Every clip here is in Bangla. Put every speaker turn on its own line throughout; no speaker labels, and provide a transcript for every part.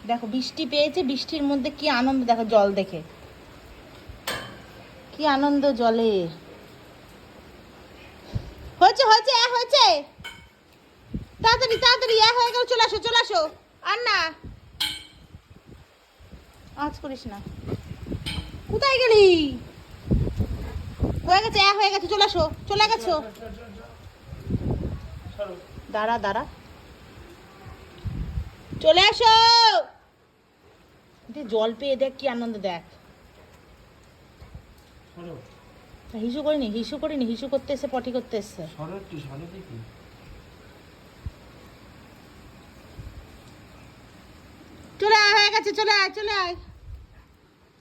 দেখো বৃষ্টি পেয়েছে, বৃষ্টির মধ্যে কি আনন্দ, দেখো জল দেখে কি আনন্দ জলে। হয়েছে হয়েছে হয়েছে, তাড়াতাড়ি তাড়াতাড়ি হয়ে গেল, চলে আসো চলে আসো। আর না আজ করিস না, কোথায় গেলি? হয়ে গেছে হয়ে গেছে, চলে আসো, চলে গেছো। দাঁড়া দাঁড়া, চলে আসো। জল পেয়ে দেখ কি আনন্দ, দেখ। হিসু করিনি, হিসু করিনি, হিসু করতে এসে পটি করতে এসছে। চলে আয়, হয়ে গেছে, চলে আয় চলে আয়,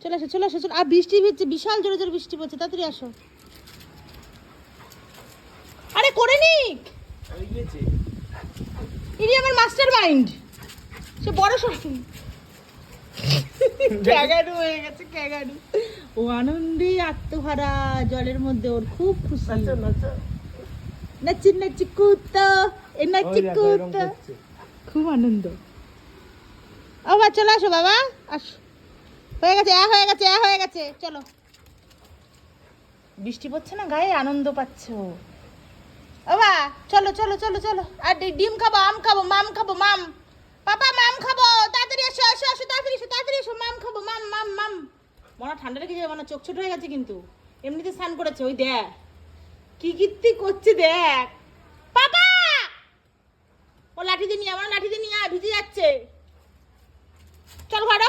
চলে আসো চলে আসো চলে। আর বৃষ্টি হচ্ছে, বিশাল জোরে জোরে বৃষ্টি পড়ছে, তাড়াতাড়ি আসো। আরে করে নিক, ইনি আমার মাস্টার মাইন্ড, সে বড় শ্বশুর। ক্যাগারু হয়ে গেছে, ক্যাগারু। ও আনন্দে আত্মহারা, জলের মধ্যে ওর খুব খুশি। নাচি নাচি কুত্তা, এ নাচি কুত্তা, খুব আনন্দ। আবার চলে আসো বাবা, আসো। হয়ে গেছে হয়ে গেছে হয়ে গেছে, চলো। বৃষ্টি পড়ছে না গায়ে, আনন্দ পাচ্ছ বাবা। চলো চলো চলো চলো। আর ডিম খাবো, আম খাবো, মাম খাবো, মাম। পাপা মাম খাবো, তাড়াতাড়ি এসো এসো এসো, তাড়াতাড়ি এসো তাড়াতাড়ি এসো, মাম খাবো, মাম মাম মাম। মনে ঠান্ডা লেগে যাবে, মানে চোখ ছোট হয়ে গেছে, কিন্তু এমনিতে স্নান করেছে। ওই দেখ কি কীর্তি করছে, দেখ পাপা। ও লাঠি দিয়ে নিয়ে, আমার লাঠি দিয়ে নিয়ে ভিজে যাচ্ছে। চল ঘর